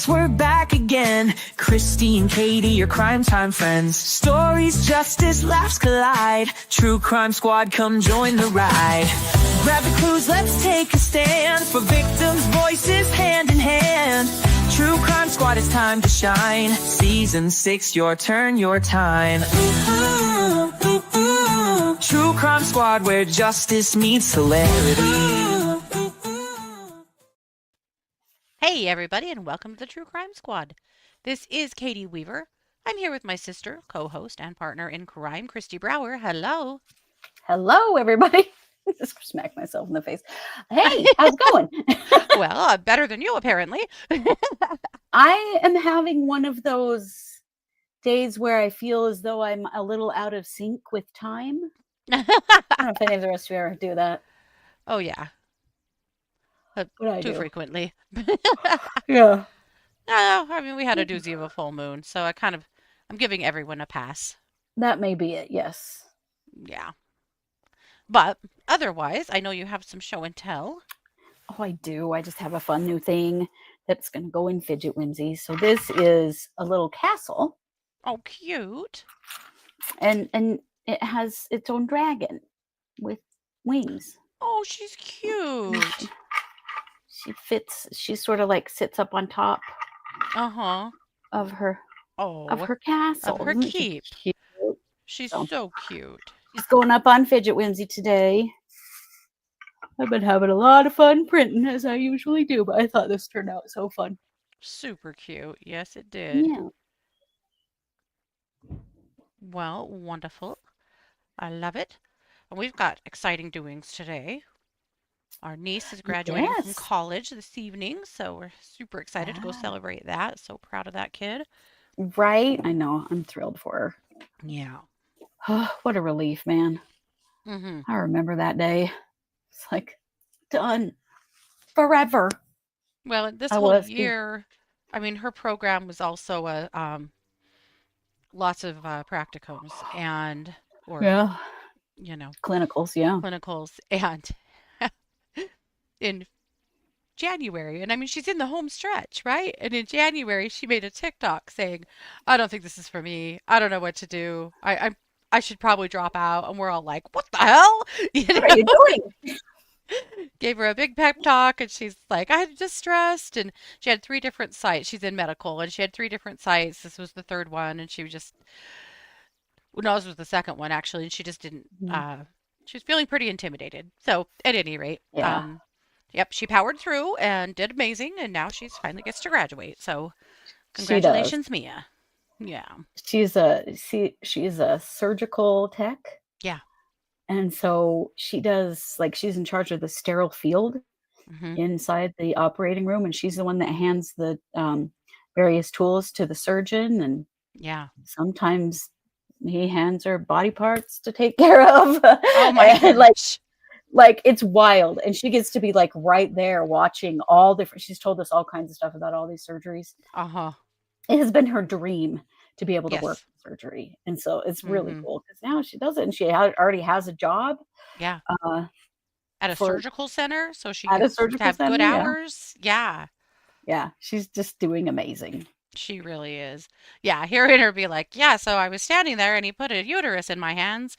Yes, we're back again. Kristi and Katie, your crime time friends. Stories, justice, laughs collide. True Crime Squad, come join the ride. Grab the clues, let's take a stand. For victims' voices, hand in hand. True Crime Squad, it's time to shine. Season 6, your turn, your time. True Crime Squad, where justice meets hilarity. Hey everybody, and welcome to the True Crime Squad. This is Katie Weaver. I'm here with my sister, co-host, and partner in crime, Kristi Brower. Hello. Hello, everybody. I just smacked myself in the face. Hey, how's it going? Well, better than you, apparently. I am having one of those days where I feel as though I'm a little out of sync with time. I don't know if any of the rest of you ever do that. Oh, yeah. Too frequently. Yeah. No, I mean, we had a doozy of a full moon, so I'm giving everyone a pass. That may be it, yes. Yeah. But otherwise, I know you have some show and tell. Oh, I do. I just have a fun new thing that's going to go in Fidget Whimsy. So this is a little castle. Oh, cute. And it has its own dragon with wings. Oh, she's cute. She sort of like sits up on top of her castle. Of her keep. She's so cute. She's going up on Fidget Whimsy today. I've been having a lot of fun printing, as I usually do, but I thought this turned out so fun. Super cute. Yes, it did. Yeah. Well, wonderful. I love it. And we've got exciting doings today. Our niece is graduating from college this evening, so we're super excited to go celebrate that. So proud of that kid. Right? I know. I'm thrilled for her. Yeah. What a relief, man. Mm-hmm. I remember that day. It's like, done. Forever. Well, this whole year, I mean, her program was also lots of practicums and, clinicals, yeah. Clinicals. And in January, and I mean, she's in the home stretch, right? And in January, she made a TikTok saying, I don't think this is for me. I don't know what to do. I should probably drop out. And we're all like, what the hell? What are you doing? Gave her a big pep talk, and she's like, I'm just stressed. And she had 3 different sites. She's in medical, and she had 3 different sites. This was the third one, and she was just, no, this was the second one, actually. And she just didn't, she was feeling pretty intimidated. So at any rate, yep, she powered through and did amazing, and now she's finally gets to graduate. So congratulations, Mia. Yeah. She's a surgical tech. Yeah. And so she does, like, she's in charge of the sterile field inside the operating room, and she's the one that hands the various tools to the surgeon, and sometimes he hands her body parts to take care of. Oh my gosh. Like it's wild, and she gets to be like right there watching all different. She's told us all kinds of stuff about all these surgeries. It has been her dream to be able to work in surgery, and so it's really cool because now she does it, and she already has a job. Yeah. At a surgical center, so she can have good hours. Yeah. Yeah, she's just doing amazing. She really is. Yeah, hearing her be like, yeah, so I was standing there and he put a uterus in my hands.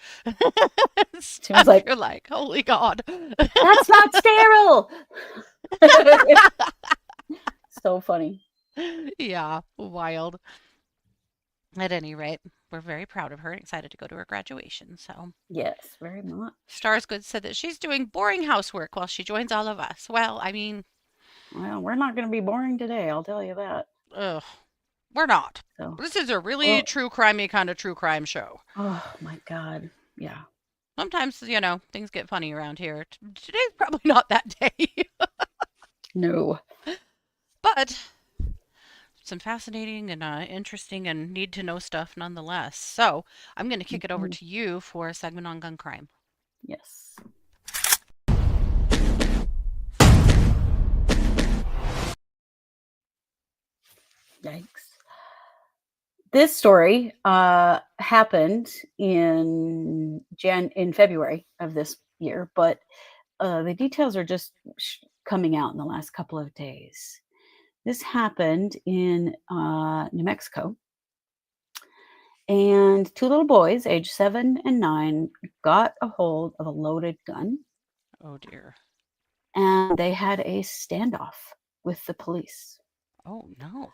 She was like, you're like, holy God. That's not sterile. So funny. Yeah, wild. At any rate, we're very proud of her and excited to go to her graduation. So yes, very much. Starsgood said that she's doing boring housework while she joins all of us. Well, I mean, we're not going to be boring today, I'll tell you that. We're not. So, this is a really true crimey kind of true crime show. Oh my God. Yeah. Sometimes, things get funny around here. Today's probably not that day. No. But some fascinating and interesting and need to know stuff nonetheless. So I'm going to kick it over to you for a segment on gun crime. Yes. Yikes. This story happened in February of this year, but the details are just coming out in the last couple of days. This happened in New Mexico. And two little boys, age 7 and 9, got a hold of a loaded gun. Oh, dear. And they had a standoff with the police. Oh, no.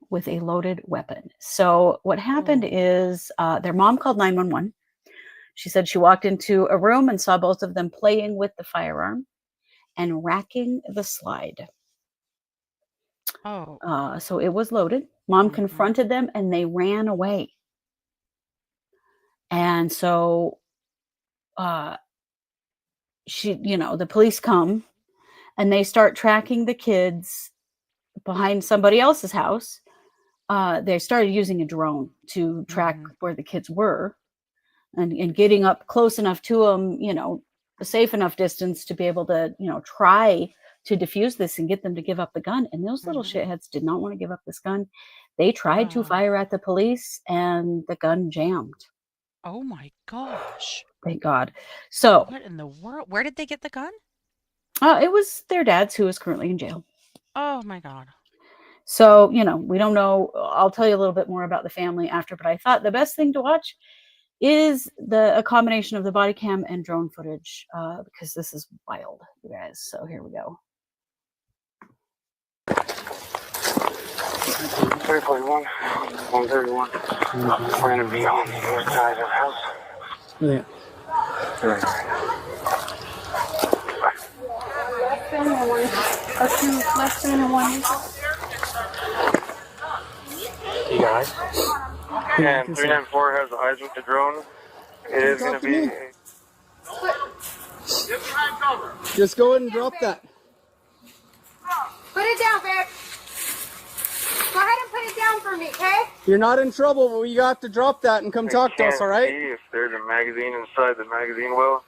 With a loaded weapon. So what happened is their mom called 911. She said she walked into a room and saw both of them playing with the firearm and racking the slide. Oh. So it was loaded. Mom confronted them and they ran away. And so the police come and they start tracking the kids behind somebody else's house. They started using a drone to track where the kids were and getting up close enough to them, a safe enough distance to be able to, try to defuse this and get them to give up the gun. And those little shitheads did not want to give up this gun. They tried to fire at the police and the gun jammed. Oh my gosh. Thank God. So what in the world? Where did they get the gun? It was their dad's, who is currently in jail. Oh my God. So, we don't know. I'll tell you a little bit more about the family after, but I thought the best thing to watch is a combination of the body cam and drone footage, because this is wild, you guys. So here we go. 341, 131. We're going to be on the north side of the house. Yeah. Less than one. You guys? And 394 has the eyes with the drone. It is going to be... Just go ahead and drop that. Put it down, babe. Go ahead and put it down for me, okay? You're not in trouble, but you have to drop that and come talk to us, all right? See if there's a magazine inside the magazine well.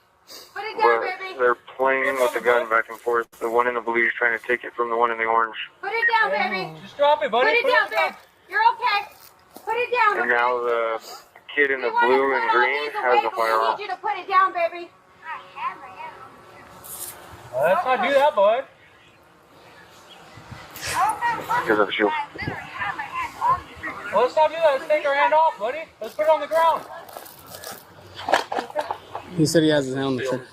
Put it down, baby. They're playing with the gun back and forth. The one in the blue is trying to take it from the one in the orange. Put it down, baby. Just drop it, buddy. Put it down, babe. You're okay. Put it down, And now the kid in the blue and green has a firearm. I need you to put it down, baby. Let's not do that, bud. Because of the shield. Well, let's not do that. Let's take our hand off, buddy. Let's put it on the ground. He said he has his hand on the trigger.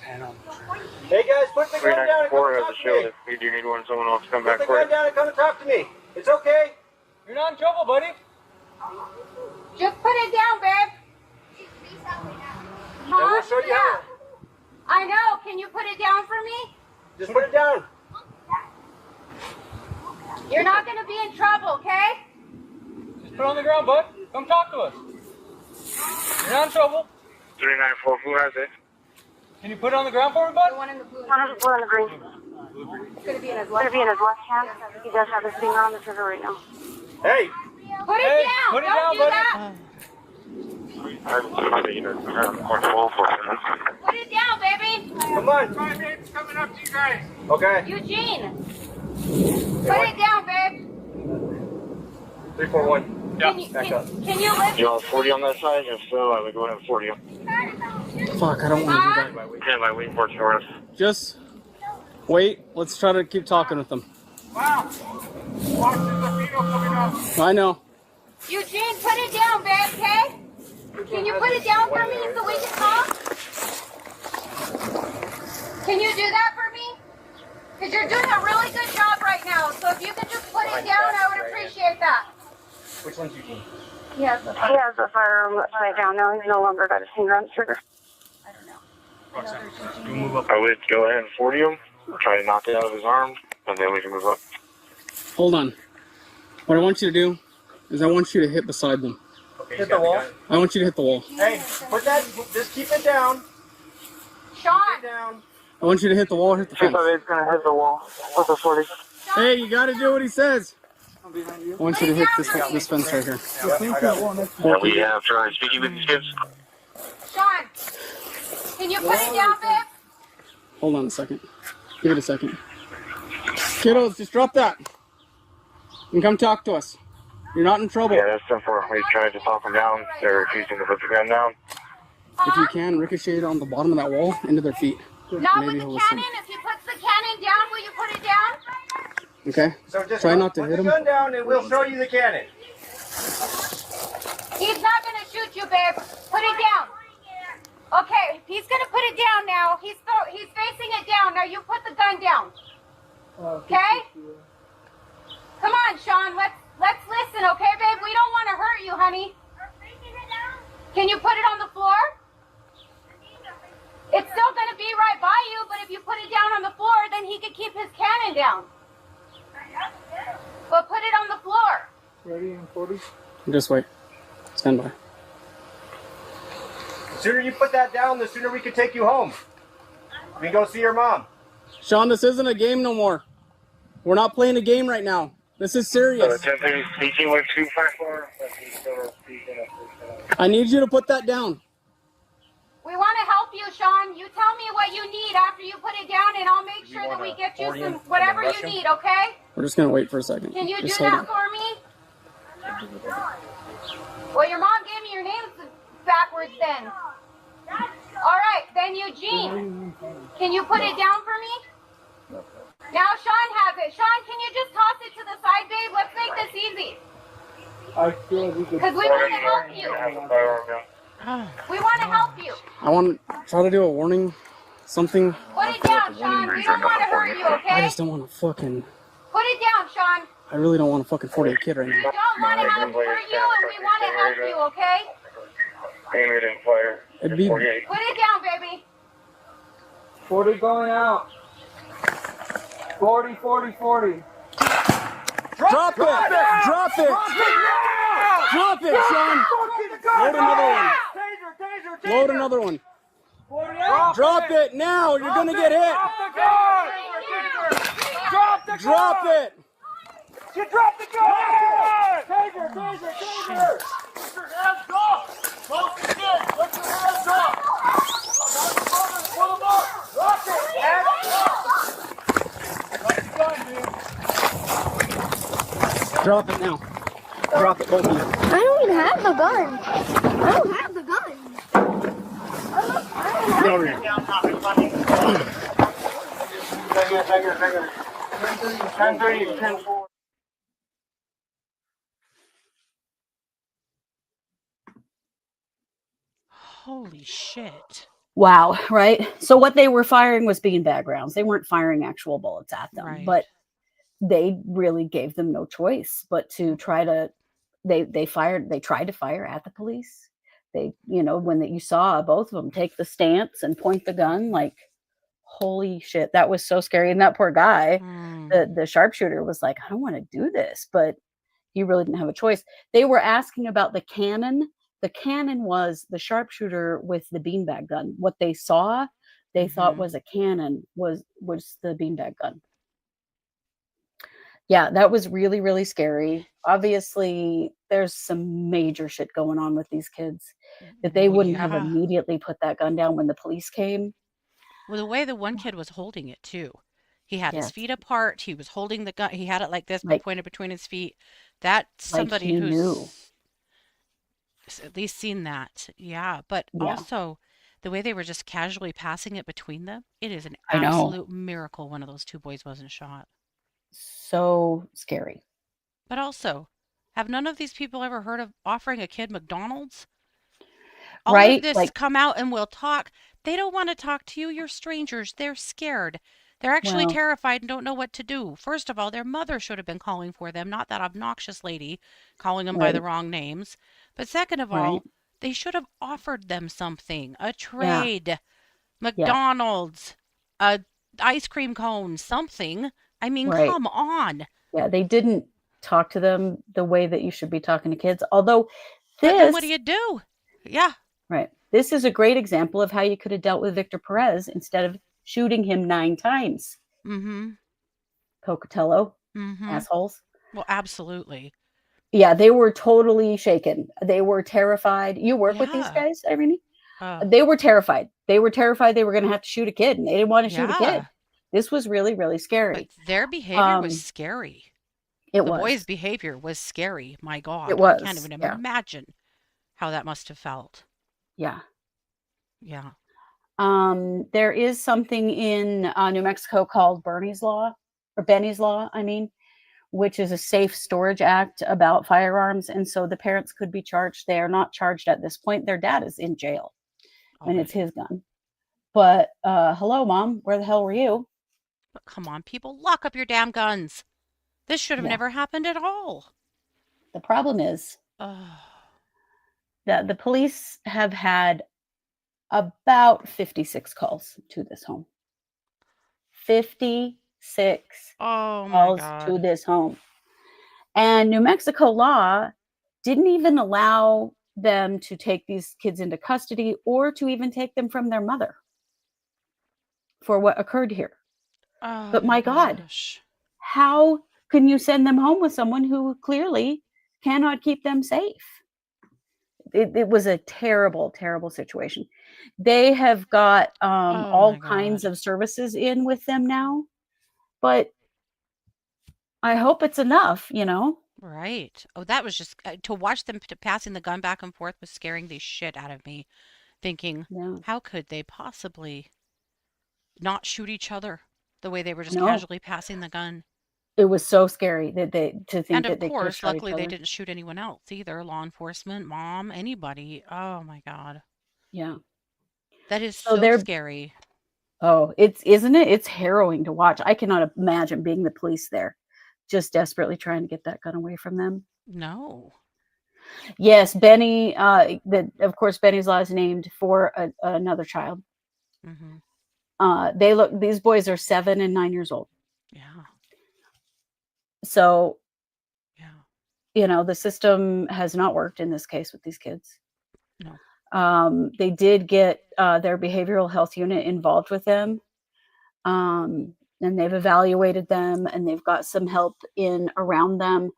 Hey, guys, put the gun down and come 394 has talk a to shield. me. If you do need one, someone else come back Put the for gun it. down and come and talk to me. It's okay. You're not in trouble, buddy. Just put it down, babe. And we'll show you how. I know. Can you put it down for me? Just put it down. You're not going to be in trouble, okay? Just put it on the ground, bud. Come talk to us. You're not in trouble. 394, who has it? Can you put it on the ground for me, bud? The one in the blue. One of the green. It's going to be in his It's going to be in his left hand. He does have his finger on the trigger right now. Hey. Put it down. Put it Don't down, do buddy. that. Put it down, baby. Come on. It's coming up to you guys. Okay. Eugene. Put it down, babe. 341. Back up. Can you lift? You want 40 on that side? If so, I would go ahead and 40 him. Fuck, I don't want to do that. Stand by, waiting for it for us. Just wait. Let's try to keep talking with them. Wow. Watch the fetal coming up. I know. Eugene, put it down, babe, okay? Can you put it down for me so we can talk? Can you do that for me? Because you're doing a really good job right now. So if you could just put it down, I would appreciate that. Which one's Eugene? He has the firearm upside down now. He's no longer got his finger on the trigger. I would go ahead and 40 him, try to knock it out of his arm, and then we can move up. Hold on. What I want you to do is I want you to hit beside them. Okay, hit the wall? I want you to hit the wall. Hey, put that, just keep it down. Sean! Keep it down. I want you to hit the wall or hit the fence. 258's going to hit the wall with the 40. Hey, you got to do what he says. I want you to hit this fence right here. And we have Charlie speaking with these kids. Sean! Can you put it down, babe? Hold on a second. Give it a second. Kiddos, just drop that. And come talk to us. You're not in trouble. Yeah, that's simple. We tried to talk them down. They're refusing to put the gun down. If you can, ricochet it on the bottom of that wall into their feet. Not Maybe with he'll the listen. cannon. If he puts the cannon down, will you put it down? Okay? So just try not to hit him. Put the gun down and we'll show you the cannon. He's not gonna shoot you, babe. Put it down. Okay, he's gonna put it down now. He's facing it down. Now you put the gun down. Okay? Come on, Sean. Let's listen, okay, babe? We don't want to hurt you, honey. Can you put it on the floor? It's still gonna be right by you, but if you put it down on the floor, then he could keep his cannon down. But put it on the floor. Ready in 40? Just wait. Stand by. The sooner you put that down, the sooner we can take you home. We can go see your mom. Sean, this isn't a game no more. We're not playing a game right now. This is serious. Speaking with 254. I need you to put that down. We want to help you, Sean. You tell me what you need after you put it down, and I'll make sure that we get you some whatever you need, okay? We're just going to wait for a second. Can you do Just hold that on. for me? Well, your mom gave me your name backwards then. All right, then Eugene. Can you put it down for me? Now Sean has it. Sean, can you just toss it to the side, babe? Let's make this easy. I feel like we could. Because we want to help you. We want to help you. I want to try to do a warning, something. Put it down, Sean. We don't want to hurt you, I okay? just don't want to fucking... Put it down, Sean. I really don't want to fucking 48 kid right We now. don't want to hurt you, and we want to help you, okay? Aim it and fire. It'd be... 48. Put it down, baby. 40 going out. 40, 40, 40. Drop it! Drop it! Drop it, Sean! Load another one. Load another one. Drop it now! You're gonna get hit! Drop it! You dropped the gun! Taser, taser, taser! Put your hands up! Close the kid! Put your hands up! Pull them up! Drop it! Hands up! Drop the gun, dude. Drop it now. Drop it, both of you. I don't even have the gun. I don't have the gun. Get over here. 10-30, 10-4. Holy shit. Wow, right? So what they were firing was beanbag rounds. They weren't firing actual bullets at them, Right. but they really gave them no choice but to try to they tried to fire at the police. They, when you saw both of them take the stance and point the gun, like, holy shit, that was so scary. And that poor guy, the sharpshooter, was like, I don't want to do this, but he really didn't have a choice. They were asking about the cannon. The cannon was the sharpshooter with the beanbag gun. What they saw, they thought was a cannon, was the beanbag gun. Yeah, that was really, really scary. Obviously, there's some major shit going on with these kids that they wouldn't have immediately put that gun down when the police came. Well, the way the one kid was holding it too. He had his Yes. feet apart. He was holding the gun. He had it like this, but Like- pointed between his feet. That's somebody he who's knew. at least seen that. Yeah. But Yeah. also the way they were just casually passing it between them, it is an I know. absolute miracle one of those two boys wasn't shot. So scary. But also, have none of these people ever heard of offering a kid McDonald's? All Right? of this Like- come out and we'll talk. They don't want to talk to you. You're strangers. They're scared. They're actually Well- terrified and don't know what to do. First of all, their mother should have been calling for them, not that obnoxious lady calling them by the Right. wrong names. But second of all, Right. they should have offered them something, a trade, Yes. McDonald's, a ice cream cone, something. I mean, Right. come on. Yeah, they didn't talk to them the way that you should be talking to kids. Although But then this, what do you do? Yeah. right, this is a great example of how you could have dealt with Victor Perez instead of shooting him 9 times. Mm-hmm. Pocatello, Mm-hmm. assholes. Well, absolutely. Yeah, they were totally shaken. They were terrified. You work with these Yeah. guys, Irene? Uh, They were terrified. They were terrified they were going to have to shoot a kid, and they didn't want to shoot a Yeah. kid. This was really, really but scary. their behavior Um, was scary. It The was. boy's behavior was scary. My God. It I can't was, even yeah. imagine how that must have felt. Yeah. Yeah. There is something in New Mexico called Bernie's Law, or Benny's Law, I mean. which is a safe storage act about firearms. And so the parents could be charged. They are not charged at this point. Their dad is in jail and it's his gun. But hello, Mom, where the hell were you? But come on, people, lock up your damn guns. This should have Yeah. never happened at all. The problem is that the police have had about 56 calls to this home. 56 Oh my calls God. to this home. And New Mexico law didn't even allow them to take these kids into custody or to even take them from their mother for what occurred here. Oh But my God, gosh. how can you send them home with someone who clearly cannot keep them safe? It was a terrible, terrible situation. They have got all kinds of services in with them now, but I hope it's enough, you know? Right. Oh, that was just to watch them passing the gun back and forth was scaring the shit out of me. Thinking, how could they possibly not shoot each other the way they were just casually passing the gun? It was so scary that to think And that of they could have course, shot each luckily they other. didn't shoot anyone else either. Law enforcement, mom, anybody. Oh my God. Yeah. That is So so scary. Oh, isn't it? It's harrowing to watch. I cannot imagine being the police there, just desperately trying to get that gun away from them. No. Yes, Benny. Of course, Benny's law is named for another child. Mm-hmm. These boys are 7 and 9 years old. Yeah. So, yeah, you know, the system has not worked in this case with these kids. No. They did get their behavioral health unit involved with them. And they've evaluated them and they've got some help in around them.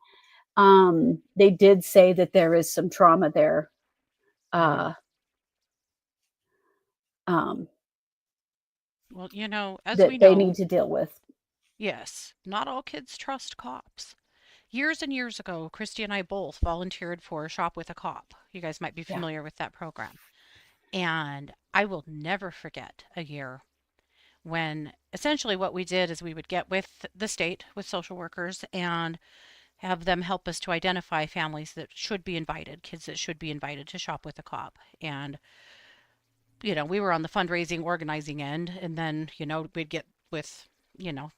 They did say that there is some trauma there. Well, you know, as that we know, they need to deal with. Yes, not all kids trust cops. Years and years ago, Kristi and I both volunteered for Shop with a Cop. You guys might be familiar with that program. And I will never forget a year when essentially what we did is we would get with the state, with social workers, and have them help us to identify families that should be invited, kids that should be invited to Shop with a Cop. And, you know, we were on the fundraising, organizing end, and then, you know, we'd get with, you know,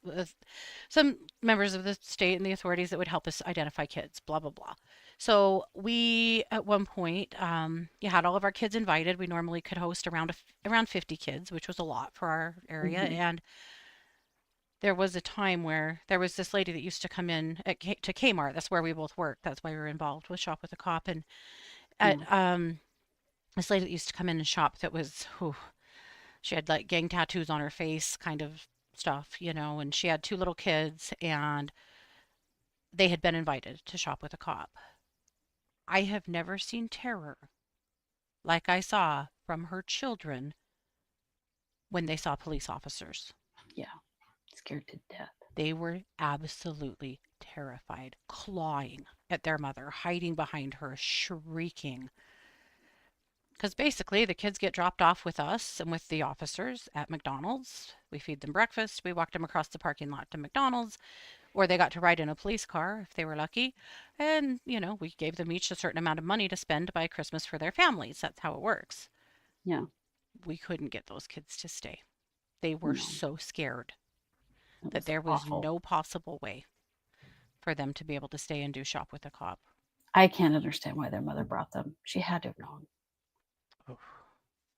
some members of the state and the authorities that would help us identify kids, blah, blah, blah. So we, at one point, you had all of our kids invited. We normally could host around 50 kids, which was a lot for our area. Mm-hmm. And there was a time where there was this lady that used to come in to Kmart. That's where we both worked. That's why we were involved with Shop with a Cop. And this lady that used to come in and shop that was, she had like gang tattoos on her face, kind of stuff, you know, and she had 2 little kids and they had been invited to Shop with a Cop. I have never seen terror like I saw from her children when they saw police officers. Yeah, scared to death. They were absolutely terrified, clawing at their mother, hiding behind her, shrieking. Because basically the kids get dropped off with us and with the officers at McDonald's. We feed them breakfast. We walk them across the parking lot to McDonald's, or they got to ride in a police car if they were lucky. And, you know, we gave them each a certain amount of money to spend by Christmas for their families. That's how it works. Yeah. We couldn't get those kids to stay. They were so scared that there was no possible way for them to be able to stay and do Shop with a Cop. I can't understand why their mother brought them. She had to have known. Oh.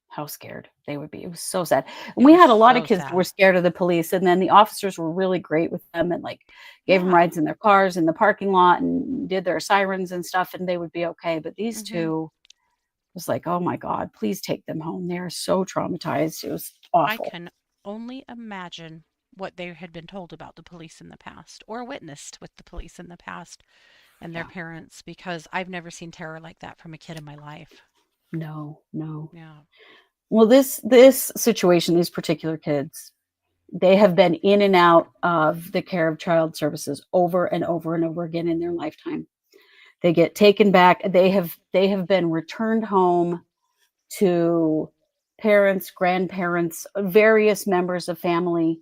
How scared they would be. It was so sad. And we had a lot of kids that were scared of the police, and then the officers were really great with them and like gave them rides in their cars in the parking lot and did their sirens and stuff, and they would be okay. But these two was like, oh my God, please take them home. They're so traumatized. It was awful. I can only imagine what they had been told about the police in the past or witnessed with the police in the past and their parents, because I've never seen terror like that from a kid in my life. No. Yeah. Well, this situation, these particular kids, they have been in and out of the care of child services over and over and over again in their lifetime. They get taken back. They have been returned home to parents, grandparents, various members of family.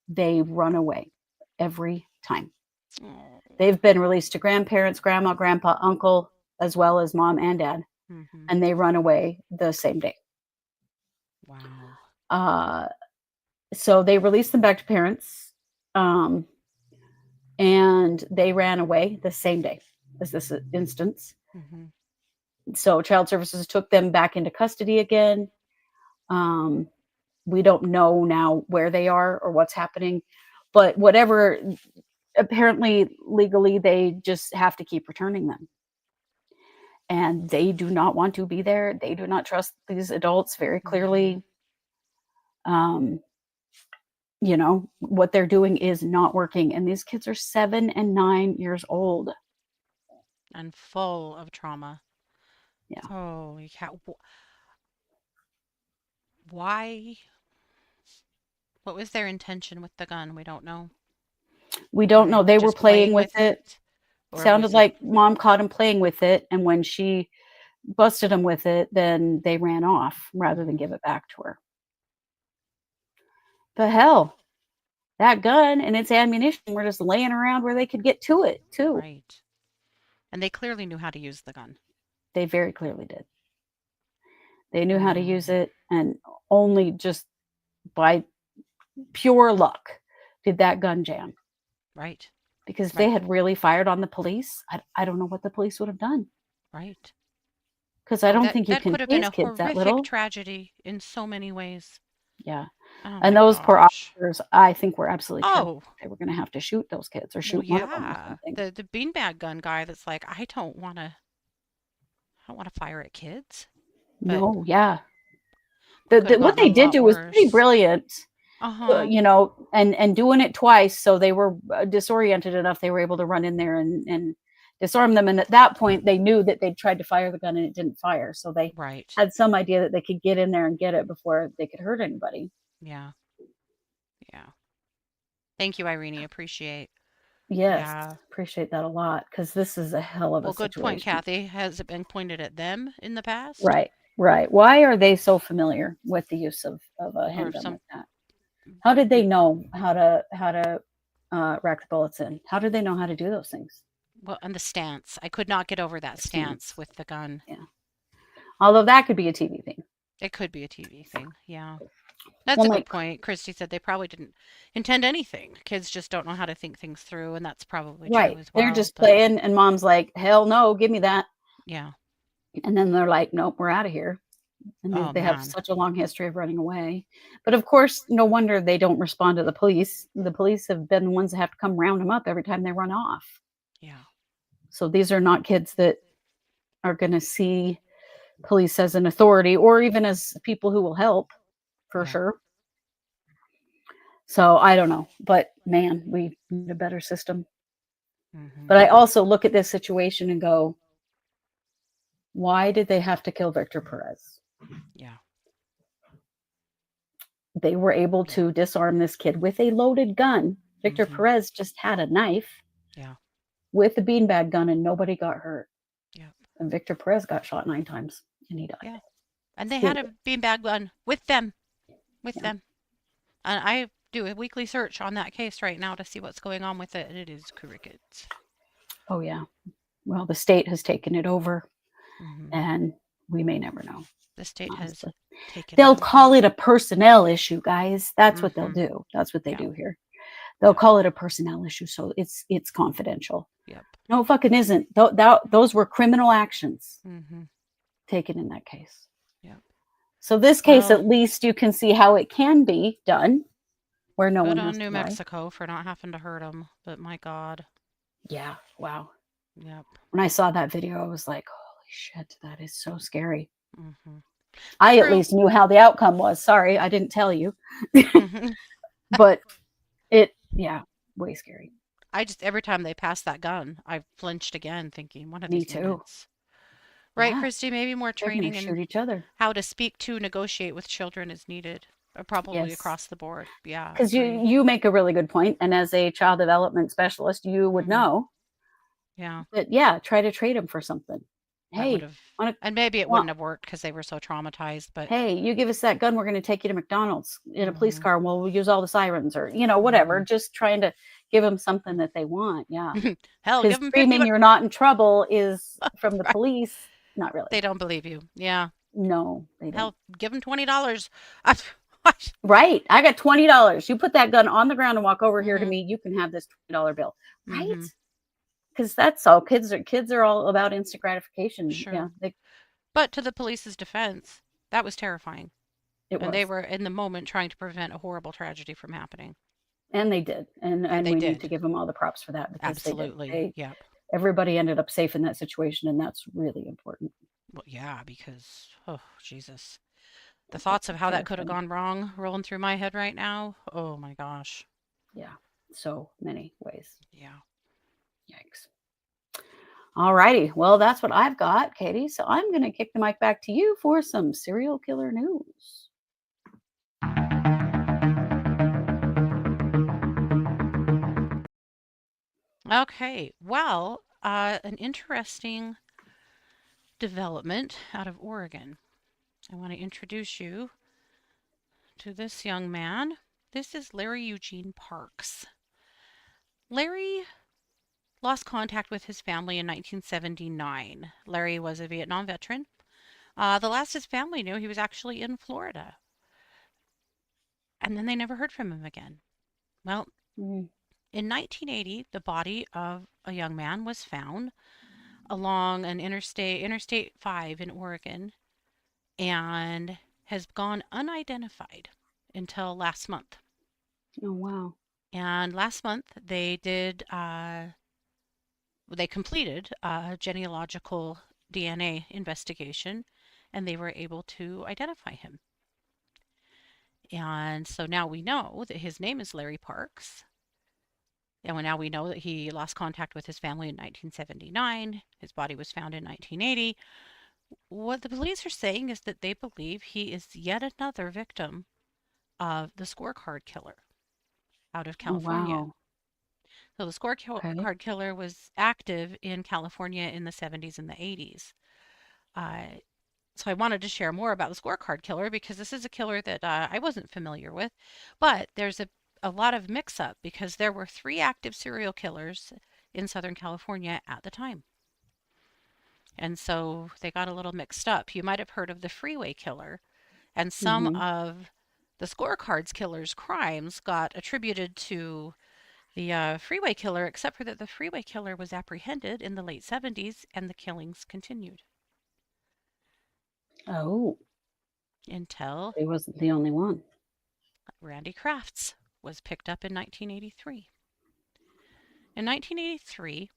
They run away every time. They've been released to grandparents, grandma, grandpa, uncle, as well as mom and dad, and they run away the same day. Wow. So they released them back to parents, and they ran away the same day as this instance. So child services took them back into custody again. We don't know now where they are or what's happening, but whatever, apparently legally they just have to keep returning them. And they do not want to be there. They do not trust these adults very clearly. You know, what they're doing is not working. And these kids are 7 and 9 years old. And full of trauma. Yeah. Holy cow. Why? What was their intention with the gun? We don't know. We don't know. They were Just playing with it. Or Sounded was it- like mom caught him playing with it. And when she busted him with it, then they ran off rather than give it back to her. The hell, that gun and its ammunition were just laying around where they could get to it too. Right. And they clearly knew how to use the gun. They very clearly did. They knew how to use it, and only just by pure luck did that gun jam. Right. Because if they had really fired on the police, I don't know what the police would have done. Right. Because I don't think you that can could have been tase a kids that horrific little. tragedy in so many ways. Yeah. Oh And my those poor gosh. officers, I think, were absolutely Oh. terrified. They were going to have to shoot those kids or shoot Well, one of them or yeah. something. The beanbag gun guy that's like, I don't want to fire at kids. But No, yeah. could have What gotten they a did lot do was pretty worse. brilliant. Uh-huh. You know, and doing it twice, so they were disoriented enough. They were able to run in there and disarm them. And at that point, they knew that they'd tried to fire the gun and it didn't fire. So they Right. had some idea that they could get in there and get it before they could hurt anybody. Yeah. Yeah. Thank you, Irene. Appreciate. Yes, Yeah. appreciate that a lot, because this is a hell of a Well, good point, situation. Kathy. Has it been pointed at them in the past? Right. Why are they so familiar with the use of a handgun like that? How did they know how to rack the bullets in? How did they know how to do those things? Well, and the stance. I could not get over that stance with the gun. Yeah. Although that could be a TV thing. It could be a TV thing. Yeah. That's Well, a my- good point. Christy said they probably didn't intend anything. Kids just don't know how to think things through, and that's probably Right. true as well. They're just but- playing, and mom's like, hell no, give me that. Yeah. And then they're like, nope, we're out of here. And Oh, they have man. such a long history of running away. But of course, no wonder they don't respond to the police. The police have been the ones that have to come round them up every time they run off. Yeah. So these are not kids that are going to see police as an authority or even as people who will help, for sure. So I don't know. But man, we need a better system. But I also look at this situation and go, why did they have to kill Victor Perez? Yeah. They were able to disarm this kid with a loaded gun. Victor Perez just had a knife. Yeah. With a beanbag gun, and nobody got hurt. Yeah. And Victor Perez got shot 9 times, and he died. Yeah. And they had a beanbag gun with them. And I do a weekly search on that case right now to see what's going on with it, and it is crickets. Oh yeah. Well, the state has taken it over, and we may never know. The state has taken They'll it over. call it a personnel issue, guys. That's what they'll do. That's what they do here. They'll call it a personnel issue, so it's confidential. Yep. No, fucking isn't. Those were criminal actions taken in that case. Yep. So this case, Well- at least you can see how it can be done, where no Good one on has New to lie. Mexico for not having to hurt them, but my God. Yeah. Wow. Yep. When I saw that video, I was like, holy shit, that is so scary. Mm-hmm. I at True. least knew how the outcome was. Sorry, I didn't tell you. Mhm. But yeah, way scary. I just, every time they passed that gun, I flinched again thinking, one of Me these too. minutes. Right, Yeah. Christy? Maybe more They're gonna training shoot and each other. how to speak to, negotiate with children is needed. Probably Yes. across the board. Yeah. Because agree. you make a really good point, and as a child development specialist, you would know Yeah. that. Yeah, try to trade them for something. That Hey, would have, and maybe it wouldn't have worked because they were so traumatized, but hey, you give us that gun, we're going to take you to McDonald's in a police Mhm. car, and we'll use all the sirens, or whatever. Just trying to give them something that they want. Yeah, hell, because give them 50 screaming you're not in trouble is from the Right. police. Not really. They don't believe you. Yeah. No, they don't. Hell, give them $20. Right. I got $20. You put that gun on the ground and walk over here to Mhm. me. You can have this $20 bill. Right. Mhm. Because that's all kids are all about instant gratification. Yeah, Sure. But to the police's defense, that was terrifying. it And they was. were in the moment trying to prevent a horrible tragedy from happening. And they did. And And they we need to did. give them all the props for that, because they did. Absolutely. Yep. Everybody ended up safe in that situation, and that's really important. Well, yeah, because, oh, Jesus. The thoughts of how that could have Terrifying. gone wrong rolling through my head right now. Oh my gosh. Yeah, so many ways. Yeah. Yikes. All righty. Well, that's what I've got, Katie. So I'm going to kick the mic back to you for some serial killer news. Okay. Well, an interesting development out of Oregon. I want to introduce you to this young man. This is Larry Eugene Parks. Larry lost contact with his family in 1979. Larry was a Vietnam veteran. The last his family knew, he was actually in Florida. And then they never heard from him again. Well, in 1980, the body of a young man was found along an Interstate 5 in Oregon, and has gone unidentified until last month. Oh, wow. And last month they completed a genealogical DNA investigation, and they were able to identify him. And so now we know that his name is Larry Parks. And now we know that he lost contact with his family in 1979. His body was found in 1980. What the police are saying is that they believe he is yet another victim of the Scorecard Killer out of California. Wow. So the Scorecard Killer was active in California in the 70s and the 80s. So I wanted to share more about the Scorecard Killer because this is a killer that I wasn't familiar with. But there's a lot of mix-up because there were 3 active serial killers in Southern California at the time. And so they got a little mixed up. You might have heard of the Freeway Killer, and some of the Scorecards Killer's crimes got attributed to the Freeway Killer, except for that the Freeway Killer was apprehended in the late 70s and the killings continued. Oh. Until he wasn't the only one. Randy Crafts was picked up in 1983. In 1983,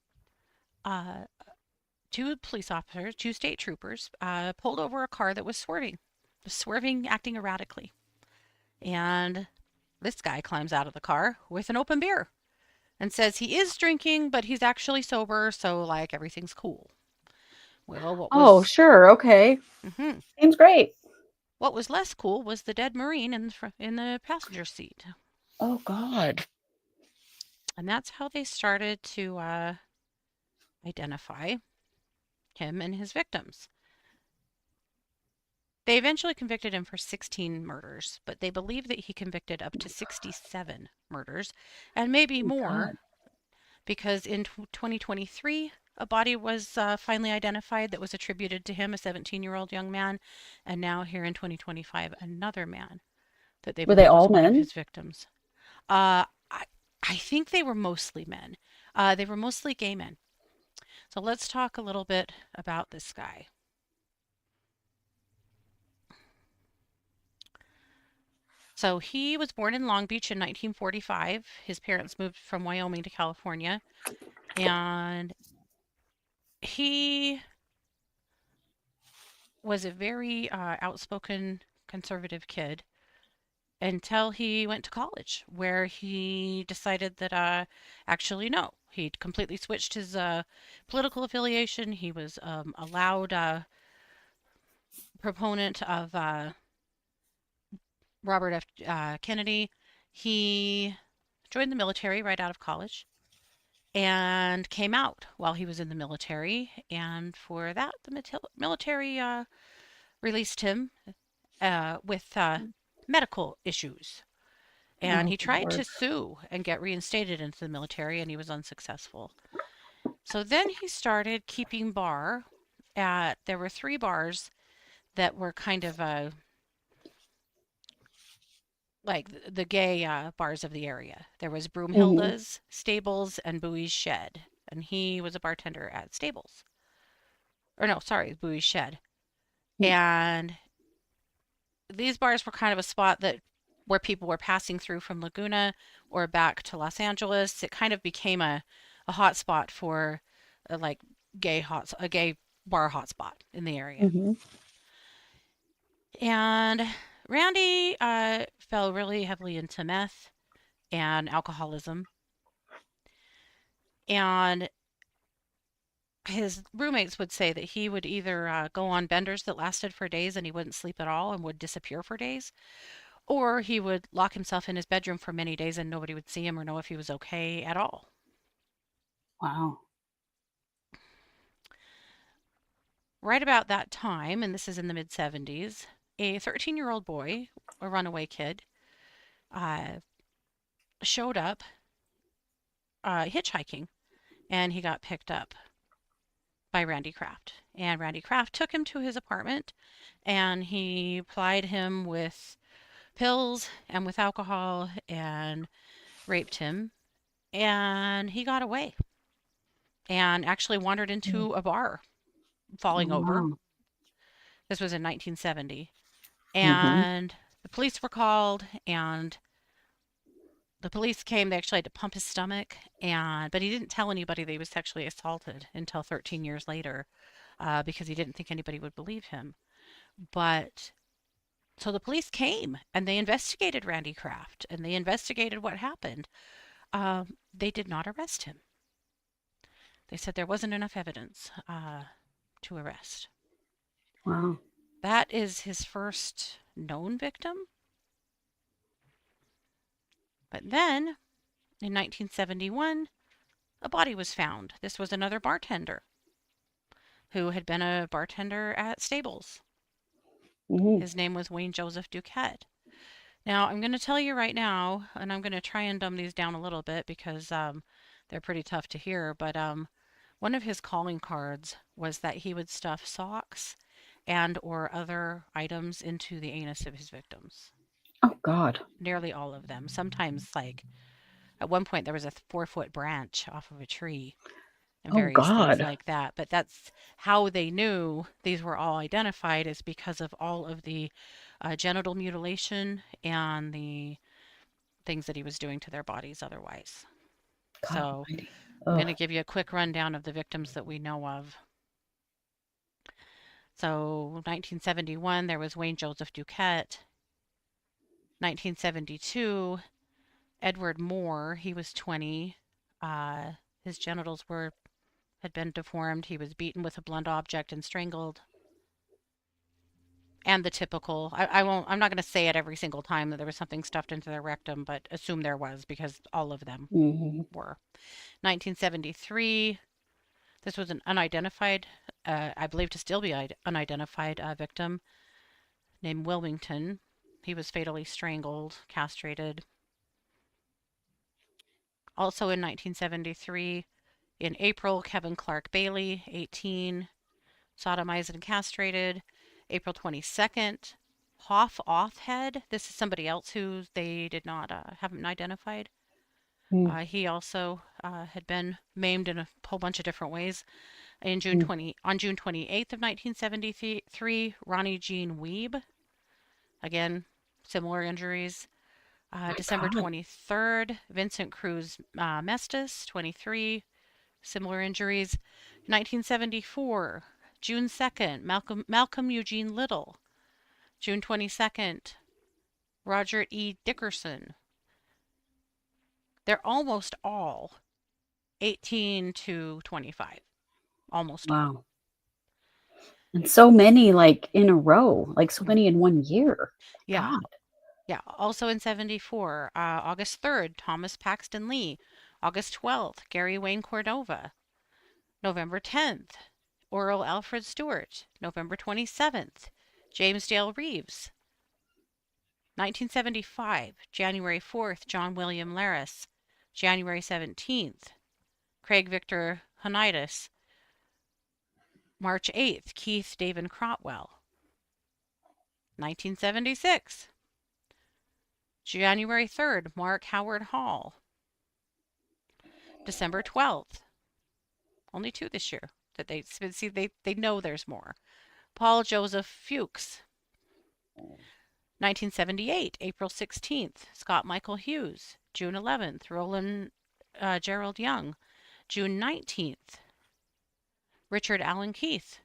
2 police officers, 2 state troopers, pulled over a car that was swerving, acting erratically. And this guy climbs out of the car with an open beer and says he is drinking, but he's actually sober, so like everything's cool. Well, sure, okay. Seems great. What was less cool was the dead Marine in the passenger seat. Oh, God. And that's how they started to identify him and his victims. They eventually convicted him for 16 murders, but they believe that he convicted up to 67 murders, and maybe more, because in 2023, a body was finally identified that was attributed to him, a 17-year-old young man, and now here in 2025, another man that they Were they believe all was one of men? his victims. I think they were mostly men. They were mostly gay men. So let's talk a little bit about this guy. So he was born in Long Beach in 1945. His parents moved from Wyoming to California, and he was a very outspoken conservative kid until he went to college, where he decided that actually no, he'd completely switched his political affiliation. He was a loud proponent of Robert F. Kennedy. He joined the military right out of college, and came out while he was in the military. And for that, the military released him with medical issues. And he tried to sue and get reinstated into the military, and he was unsuccessful. So then he started keeping bar there were 3 bars that were kind of like the gay bars of the area. There was Broomhilda's, Stables, and Bowie's Shed. And he was a bartender at Stables. Or no, sorry, Bowie's Shed. And these bars were kind of a spot where people were passing through from Laguna or back to Los Angeles. It kind of became a hot spot for a gay bar hotspot in the area. And Randy fell really heavily into meth and alcoholism. And his roommates would say that he would either go on benders that lasted for days and he wouldn't sleep at all and would disappear for days, or he would lock himself in his bedroom for many days and nobody would see him or know if he was okay at all. Wow. Right about that time, and this is in the mid-70s, a 13-year-old boy, a runaway kid, showed up hitchhiking, and he got picked up by Randy Kraft. And Randy Kraft took him to his apartment, and he plied him with pills and with alcohol and raped him, and he got away and actually wandered into a bar, falling over. This was in 1970. And the police were called, and the police came. They actually had to pump his stomach, but he didn't tell anybody that he was sexually assaulted until 13 years later, because he didn't think anybody would believe him. So the police came, and they investigated Randy Kraft, and they investigated what happened. They did not arrest him. They said there wasn't enough evidence to arrest. Wow. That is his first known victim. But then, in 1971, a body was found. This was another bartender who had been a bartender at Stables. His name was Wayne Joseph Duquette. Now, I'm going to tell you right now, and I'm going to try and dumb these down a little bit because they're pretty tough to hear, but one of his calling cards was that he would stuff socks and or other items into the anus of his victims. Oh, God. Nearly all of them. Sometimes, at one point, there was a 4-foot branch off of a tree and various things like that. But that's how they knew these were all identified, is because of all of the genital mutilation and the things that he was doing to their bodies otherwise. So I'm going to give you a quick rundown of the victims that we know of. So 1971, there was Wayne Joseph Duquette. 1972, Edward Moore, he was 20. His genitals had been deformed. He was beaten with a blunt object and strangled. And the typical, I'm not going to say it every single time that there was something stuffed into their rectum, but assume there was, because all of them were. 1973, this was an unidentified, I believe to still be unidentified victim named Wilmington. He was fatally strangled, castrated. Also in 1973, in April, Kevin Clark Bailey, 18, sodomized and castrated. April 22nd, Hoff Offhead. This is somebody else who they did not haven't identified. He also had been maimed in a whole bunch of different ways. On June 28th of 1973, Ronnie Jean Weeb. Again, similar injuries. December 23rd, Vincent Cruz Mestis, 23, similar injuries. 1974, June 2nd, Malcolm Eugene Little. June 22nd, Roger E. Dickerson. They're almost all 18 to 25. Almost all. Wow. And so many in a row, so many in 1 year. Yeah. God. Yeah. Also in 74, August 3rd, Thomas Paxton Lee. August 12th, Gary Wayne Cordova. November 10th, Oral Alfred Stewart. November 27th, James Dale Reeves. 1975, January 4th, John William Laris. January 17th, Craig Victor Honitis. March 8th, Keith David Crotwell. 1976, January 3rd, Mark Howard Hall. December 12th, only 2 this year that they know there's more. Paul Joseph Fuchs. 1978, April 16th, Scott Michael Hughes. June 11th, Roland Gerald Young. June 19th, Richard Allen Keith.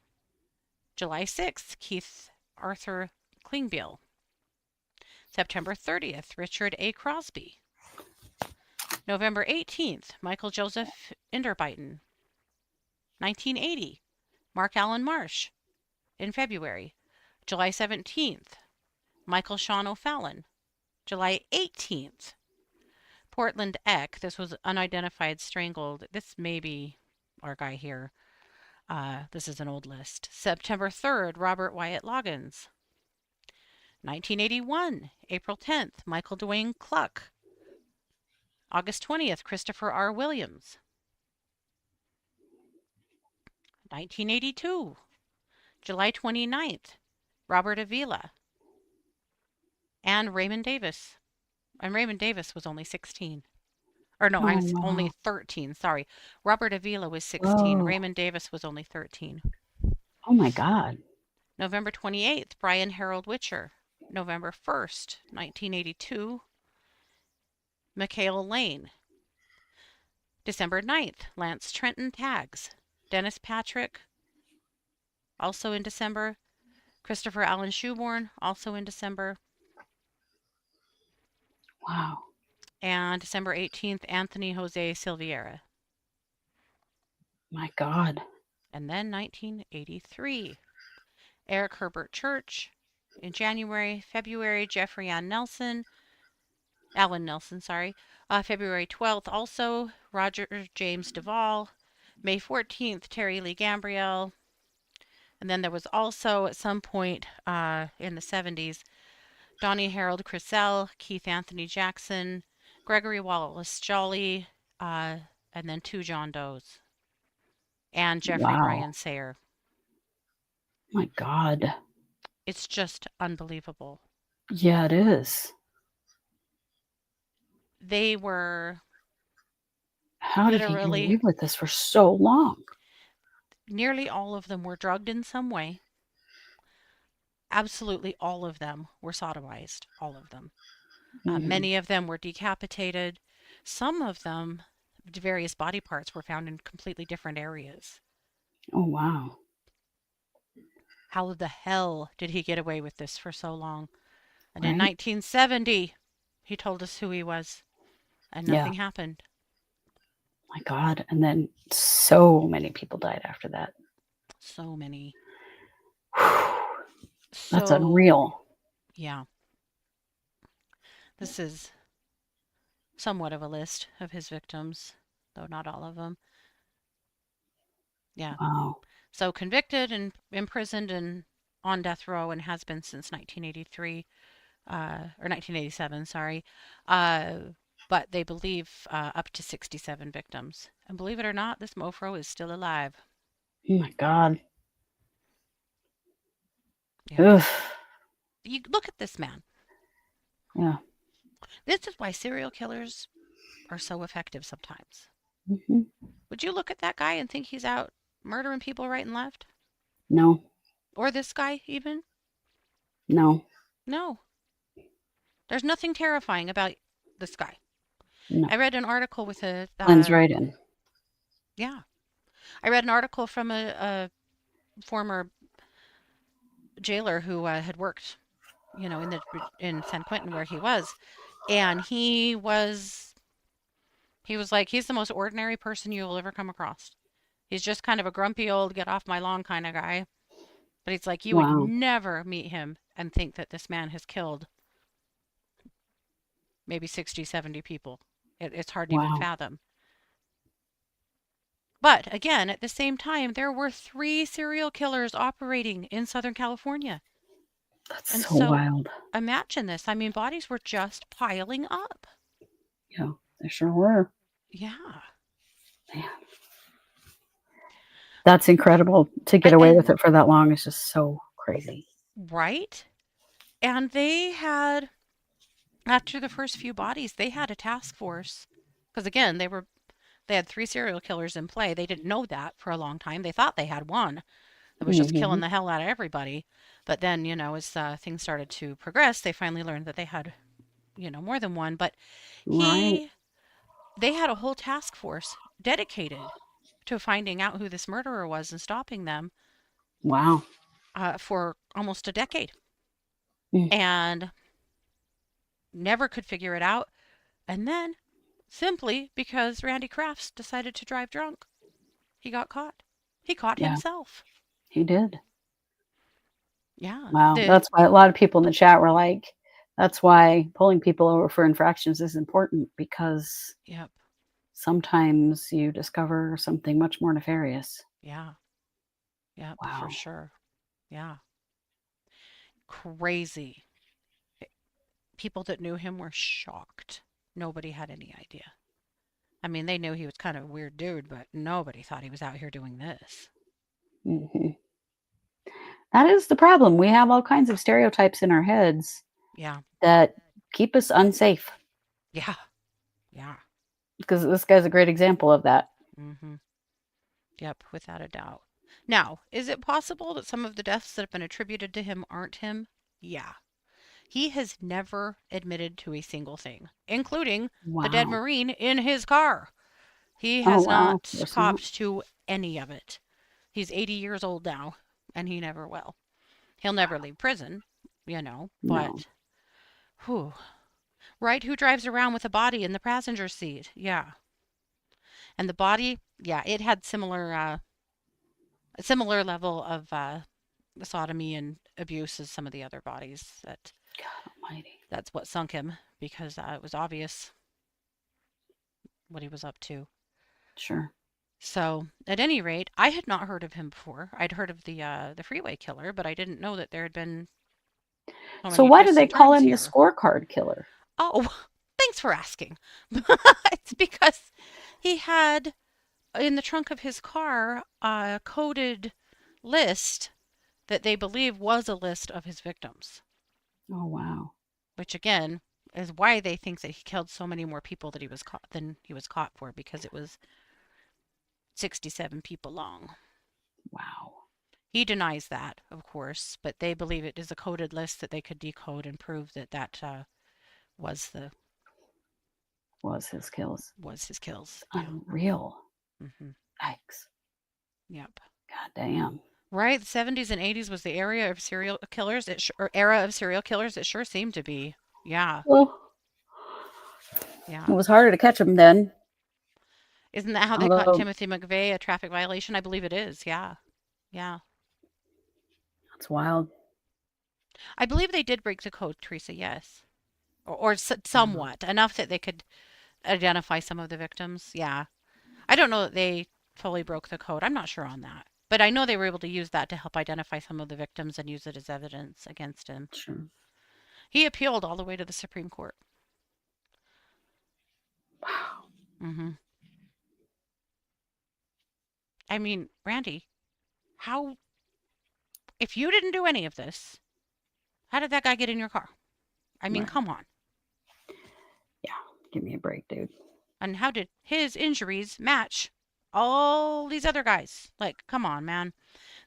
July 6th, Keith Arthur Klingbeil. September 30th, Richard A. Crosby. November 18th, Michael Joseph Inderbyton. 1980, Mark Allen Marsh. In February. July 17th, Michael Sean O'Fallon. July 18th, Portland Eck. This was unidentified strangled. This may be our guy here. This is an old list. September 3rd, Robert Wyatt Loggins. 1981, April 10th, Michael Dwayne Cluck. August 20th, Christopher R. Williams. 1982, July 29th, Robert Avila. And Raymond Davis. And Raymond Davis was only 16. Or no, only 13, sorry. Robert Avila was 16. Whoa. Raymond Davis was only 13. Oh my God. November 28th, Brian Harold Witcher. November 1st, 1982, Mikhail Lane. December 9th, Lance Trenton Tags. Dennis Patrick, also in December. Christopher Allen Shoeborn, also in December. Wow. And December 18th, Anthony Jose Silveira. My God. And then 1983, Eric Herbert Church. In January, February, Jeffrey Allen Nelson, sorry. February 12th, also Roger James Duvall. May 14th, Terry Lee Gambriel. And then there was also at some point in the 70s, Donnie Harold Crisell, Keith Anthony Jackson, Gregory Wallace Jolly, and then 2 John Does. And Jeffrey Bryan Sayer. My God. It's just unbelievable. Yeah, it is. They were How did he get away with this for so long? Nearly all of them were drugged in some way. Absolutely all of them were sodomized. All of them. Many of them were decapitated. Some of them, various body parts were found in completely different areas. Oh, wow. How the hell did he get away with this for so long? And in 1970, he told us who he was, and nothing happened. My God. And then so many people died after that. So many. That's unreal. Yeah. This is somewhat of a list of his victims, though not all of them. Yeah. Wow. So convicted and imprisoned and on death row, and has been since 1983, or 1987, sorry. But they believe up to 67 victims. And believe it or not, this mofro is still alive. Oh my God. Yeah. Ugh. You look at this man. Yeah. This is why serial killers are so effective sometimes. Mm-hmm. Would you look at that guy and think he's out murdering people right and left? No. Or this guy even? No. No. There's nothing terrifying about this guy. No. I read an article with a... Blends right in. Yeah. I read an article from a former jailer who had worked, in San Quentin where he was. And he was like, he's the most ordinary person you will ever come across. He's just kind of a grumpy old get off my lawn kind of guy. But it's like you would never meet him and think that this man has killed maybe 60, 70 people. It's hard to even fathom. But again, at the same time, there were 3 serial killers operating in Southern California. That's And so so wild. imagine this. I mean, bodies were just piling up. Yeah, they sure were. Yeah. Man. That's incredible to get away with it for that long. It's just so crazy. Right? And they had, after the first few bodies, they had a task force. Because again, they had 3 serial killers in play. They didn't know that for a long time. They thought they had one that was just killing the hell out of everybody. But then, as things started to progress, they finally learned that they had, more than one. But Right. they had a whole task force dedicated to finding out who this murderer was and stopping them Wow. for almost a decade. Mm. And never could figure it out. And then, simply because Randy Crafts decided to drive drunk, he got caught. He caught Yeah. himself. He did. Yeah. Wow. That's why a lot of people in the chat were like, that's why pulling people over for infractions is important, because Yep. sometimes you discover something much more nefarious. Yeah. Yep, Wow. for sure. Yeah. Crazy. People that knew him were shocked. Nobody had any idea. I mean, they knew he was kind of a weird dude, but nobody thought he was out here doing this. Mm-hmm. That is the problem. We have all kinds of stereotypes in our heads. Yeah. That keep us unsafe. Yeah. Yeah. Because this guy's a great example of that. Mm-hmm. Yep, without a doubt. Now, is it possible that some of the deaths that have been attributed to him aren't him? Yeah. He has never admitted to a single thing, including the dead Marine in his car. He has not copped to any of it. He's 80 years old now, and he never will. He'll never leave prison, but whew. Right, who drives around with a body in the passenger seat? Yeah. And the body, yeah, it had a similar level of sodomy and abuse as some of the other bodies. That God almighty. That's what sunk him, because it was obvious what he was up to. Sure. So, at any rate, I had not heard of him before. I'd heard of the freeway killer, but I didn't know that there had been so why do they call him the scorecard killer? Oh, thanks for asking. It's because he had in the trunk of his car a coded list that they believe was a list of his victims. Oh, wow. Which again is why they think that he killed so many more people than he was caught for, because it was 67 people long. Wow. He denies that, of course, but they believe it is a coded list that they could decode and prove that was his kills. Unreal. Mm-hmm. Yikes. Yep. God damn. Right, the 70s and 80s was the era of serial killers. Era of serial killers. It sure seemed to be. Yeah. Well, yeah. It was harder to catch them then. Isn't that how they caught Timothy McVeigh, a traffic violation? I believe it is. Yeah. Yeah. That's wild. I believe they did break the code, Teresa. Yes. Or somewhat. Enough that they could identify some of the victims. Yeah. I don't know that they fully broke the code. I'm not sure on that. But I know they were able to use that to help identify some of the victims and use it as evidence against him. Sure. He appealed all the way to the Supreme Court. Wow. Mm-hmm. I mean, Randy, if you didn't do any of this, how did that guy get in your car? I mean, come on. Yeah, give me a break, dude. And how did his injuries match all these other guys? Like, come on, man.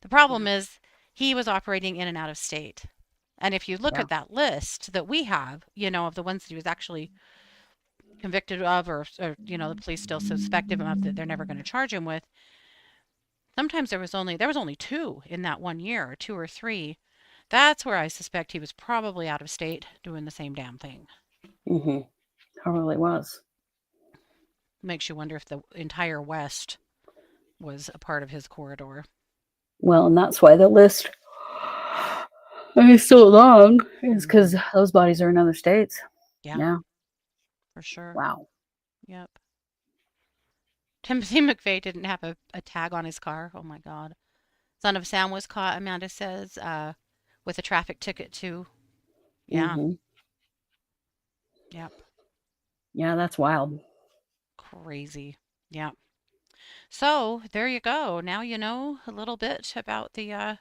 The problem is he was operating in and out of state. And if you look at that list that we have, of the ones that he was actually convicted of, or the police still suspect him of, that they're never going to charge him with, sometimes there was only 2 in that 1 year, or 2 or 3. That's where I suspect he was probably out of state doing the same damn thing. Mm-hmm. Probably was. Makes you wonder if the entire West was a part of his corridor. Well, and that's why the list is so long, is because those bodies are in other states. Yeah. For sure. Wow. Yep. Timothy McVeigh didn't have a tag on his car. Oh my God. Son of Sam was caught, Amanda says, with a traffic ticket too. Yeah. Mhm. Yep. Yeah, that's wild. Crazy. Yep. So there you go. Now you know a little bit about the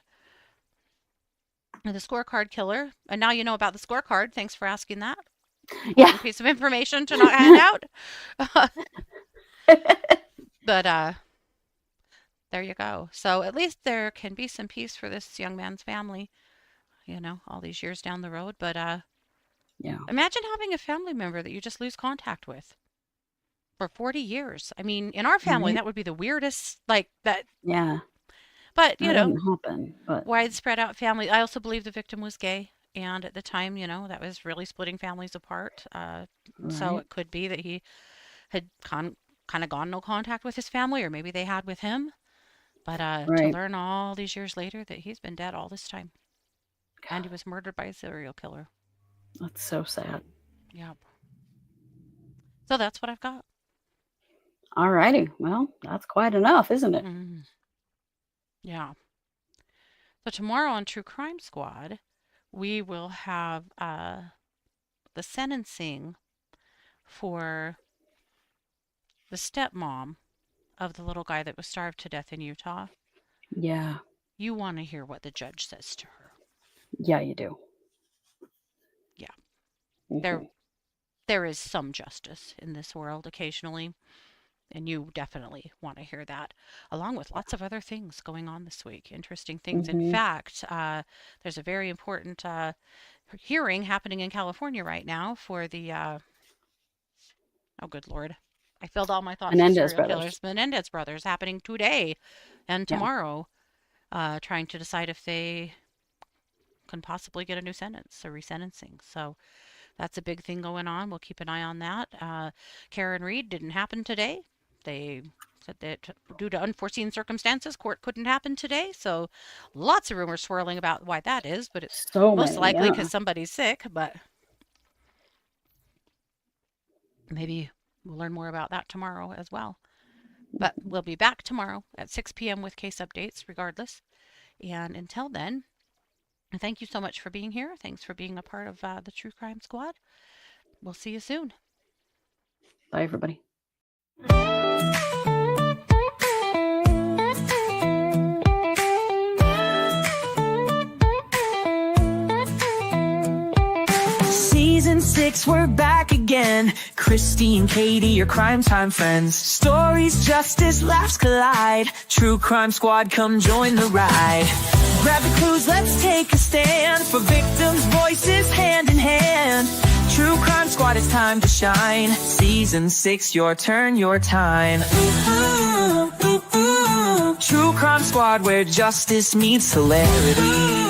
scorecard killer, and now you know about the scorecard. Thanks for asking that. Yeah. Important piece of information to not hand out. But there you go. So at least there can be some peace for this young man's family, all these years down the road. But Yeah. imagine having a family member that you just lose contact with for 40 years. I mean, in our family, Right. that would be the weirdest, like that. Yeah. But, That wouldn't happen. But widespread out family. I also believe the victim was gay. And at the time, that was really splitting families apart. So right. it could be that he had kind of gone no contact with his family, or maybe they had with him. But to Right. learn all these years later that he's been dead all this time. And he was murdered by a serial killer. That's so sad. Yep. So that's what I've got. All righty. Well, that's quite enough, isn't it? Yeah. So tomorrow on True Crime Squad, we will have the sentencing for the stepmom of the little guy that was starved to death in Utah. Yeah. You want to hear what the judge says to her. Yeah, you do. Yeah. Mhm. There is some justice in this world occasionally, and you definitely want to hear that, along with lots of other things going on this week. Interesting things. In Mhm. fact, there's a very important hearing happening in California right now for the, oh, good Lord. I filled all my thoughts with Menendez serial brothers. killers. Menendez brothers happening today and Yeah. tomorrow, trying to decide if they can possibly get a new sentence, a resentencing. So that's a big thing going on. We'll keep an eye on that. Karen Reed didn't happen today. They said that due to unforeseen circumstances, court couldn't happen today. So lots of rumors swirling about why that is, but it's So most many. likely Yeah. because somebody's sick. But maybe we'll learn more about that tomorrow as well. But we'll be back tomorrow at 6 p.m. with case updates regardless. And until then, thank you so much for being here. Thanks for being a part of the True Crime Squad. We'll see you soon. Bye, everybody. Season 6, we're back again. Kristi and Katie, your crime time friends. Stories, justice, laughs collide. True Crime Squad, come join the ride. Grab the clues, let's take a stand. For victims' voices, hand in hand. True Crime Squad, it's time to shine. Season 6, your turn, your time. True Crime Squad, where justice meets hilarity.